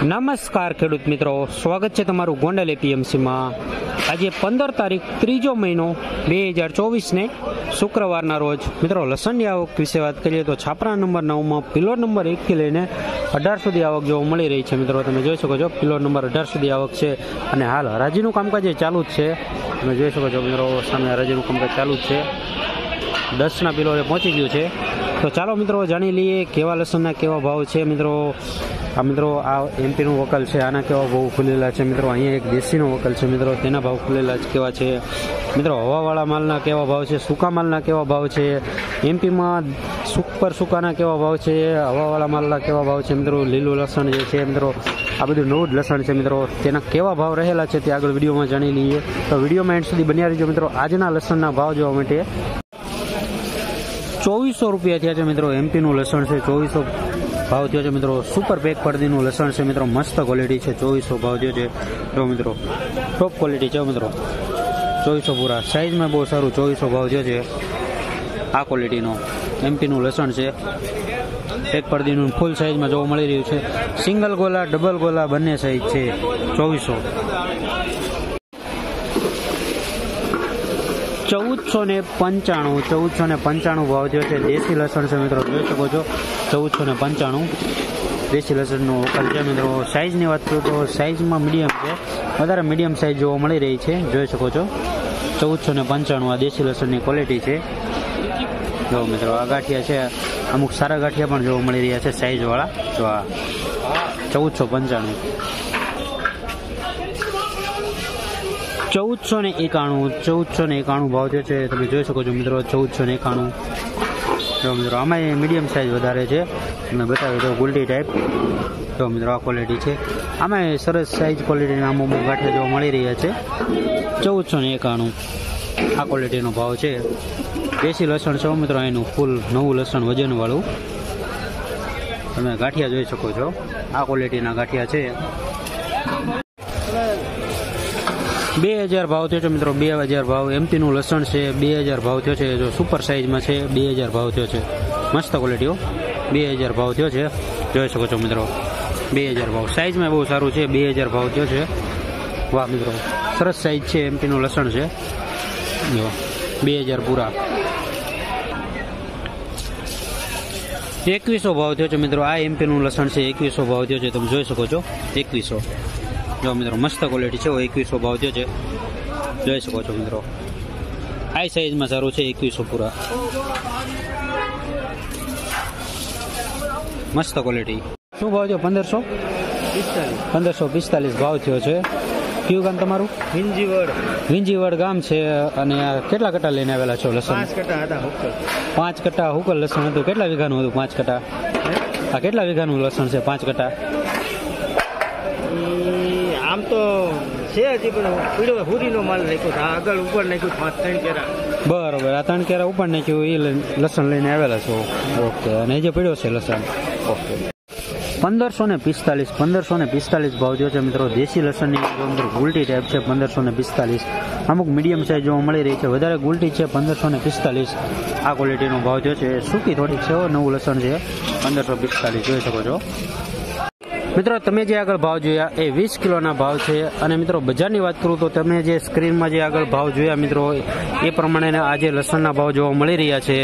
નમસ્કાર ખેડૂત મિત્રો, સ્વાગત છે તમારું ગોંડલ એપીએમસીમાં। આજે 15 તારીખ 3જો મહિનો 2024 ને શુક્રવારના રોજ મિત્રો લસણની આવક વિશે વાત કરીએ તો છાપરા નંબર 9માં પિલોર નંબર 1 થી લઈને 18 સુધી આવક જોવા મળી રહી છે। મિત્રો તમે જોઈ શકો છો પિલોર નંબર 18 સુધી આવક છે અને હાલ હરાજીનું કામકાજ ચાલુ જ છે। તમે જોઈ શકો છો મિત્રો સામે હરાજીનું કામકાજ ચાલુ જ છે, 10ના પિલોરે પહોંચી ગયું છે। તો ચાલો મિત્રો જાણી લઈએ કેવા લસણના કેવા ભાવ છે। મિત્રો આ એમપીનું વકલ છે, આના કેવા ભાવ ખુલેલા છે। મિત્રો અહીંયા એક દેશીનો વકલ છે, મિત્રો તેના ભાવ ખુલેલા કેવા છે। મિત્રો હવાવાળા માલના કેવા ભાવ છે, સૂકા માલના કેવા ભાવ છે, એમપીમાં સુપર સૂકાના કેવા ભાવ છે, હવાવાળા માલના કેવા ભાવ છે। મિત્રો લીલું લસણ જે છે મિત્રો આ બધું નવું જ લસણ છે, મિત્રો તેના કેવા ભાવ રહેલા છે તે આગળ વિડીયોમાં જાણી લઈએ। તો વિડીયોમાં એન્ડ સુધી બન્યા રહીજો। મિત્રો આજના લસણના ભાવ જોવા માટે 2400 રૂપિયા થયા છે। મિત્રો એમપીનું લસણ છે 2400 ભાવ થયો છે। મિત્રો સુપર પેક પડદીનું લસણ છે, મિત્રો મસ્ત ક્વોલિટી છે, 2400 ભાવ થયો છે। જો મિત્રો ટોપ ક્વોલિટી છે, મિત્રો 2400 પૂરા સાઇઝમાં બહુ સારું 2400 ભાવ થયો છે। આ ક્વોલિટીનો એમપીનું લસણ છે, એક પડદીનું ફૂલ સાઇઝમાં જોવા મળી રહ્યું છે। સિંગલ ગોલા ડબલ ગોલા બંને સાઇઝ છે, 2400। 1495 ભાવ થયો છે। દેશી લસણ છે, મિત્રો જોઈ શકો છો 1495 દેશી લસણનું વકલ છે। મિત્રો સાઇઝની વાત કરું તો સાઇઝમાં મીડિયમ છે, વધારે મીડિયમ સાઇઝ જોવા મળી રહી છે, જોઈ શકો છો 1495 આ દેશી લસણની ક્વોલિટી છે। જો મિત્રો આ ગાંઠિયા છે, અમુક સારા ગાંઠિયા પણ જોવા મળી રહ્યા છે સાઇઝવાળા। તો આ 1495 1491 ભાવ થયો છે, તમે જોઈ શકો છો મિત્રો 1491। જો મિત્રો આમાં મીડિયમ સાઇઝ વધારે છે, તમે બતાવી દો ગુલટી ટાઈપ। જો મિત્રો આ ક્વોલિટી છે, આમાં સરસ સાઇઝ ક્વોલિટીના અમુક ગાંઠિયા જોવા મળી રહ્યા છે, 1491 આ ક્વોલિટીનો ભાવ છે। દેશી લસણ છે મિત્રો, એનું ફૂલ નવું લસણ વજનવાળું તમે ગાંઠિયા જોઈ શકો છો, આ ક્વોલિટીના ગાંઠિયા છે। 2000 ભાવ થયો છે મિત્રો, 2000 ભાવ એમપીનું લસણ છે, 2000 ભાવ થયો છે। જો સુપર સાઇઝમાં છે, 2000 ભાવ થયો છે, મસ્ત ક્વોલિટીઓ 2000 ભાવ થયો છે, જોઈ શકો છો મિત્રો 2000 ભાવ સાઇઝમાં બહુ સારું છે, 2000 ભાવ થયો છે। વાહ મિત્રો સરસ સાઇઝ છે, એમપીનું લસણ છે, જો 2000 પૂરા। 2100 ભાવ થયો છે મિત્રો, આ એમપીનું લસણ છે, 2100 ભાવ થયો છે, તમે જોઈ શકો છો 2100। જો મિત્રો મસ્ત ક્વોલિટી છે, 2100 ભાવ થયો છે, જોઈ શકો છો મિત્રો આ સાઈઝમાં સારું છે, 2100 પૂરા મસ્ત ક્વોલિટી। શું ભાવ થયો? 1545 ભાવ થયો છે। કયું ગામ તમારું? વિંજીવડ ગામ છે। અને કેટલા કટ્ટા લઈને આવેલા છો લસણ? 5 કટ્ટા હુકલ લસણ હતું। કેટલા વીઘાનું હતું 5 કટ્ટા? આ કેટલા વીઘાનું લસણ છે 5 કટ્ટા? આમ તો છે હજી પણ પીળો હુરીનો માલ નાખ્યો, આગળ ઉપર નાખ્યું 3 કેરા। બરોબર, આ 3 કેરા ઉપર નાખ્યું એ લસણ લઈને આવેલા છો। ઓકે, અને એ જે પીળો છે લસણ, ઓકે 1545 ભાવ થયો છે મિત્રો। દેશી લસણની અંદર ગુલટી ટાઈપ છે 1545, અમુક મીડિયમ સાઇઝ જોવા મળી રહી છે, વધારે ગુલટી છે 1545 આ ક્વોલિટીનો ભાવ થયો છે। સૂકી થોડીક છે, નવું લસણ છે 1545 જોઈ શકો છો। મિત્રો તમે જે આગળ ભાવ જોયા એ 20 કિલોના ભાવ છે। અને મિત્રો બજારની વાત કરું તો તમે જે સ્ક્રીનમાં જે આગળ ભાવ જોયા મિત્રો એ પ્રમાણે આજે લસણના ભાવ જોવા મળી રહ્યા છે।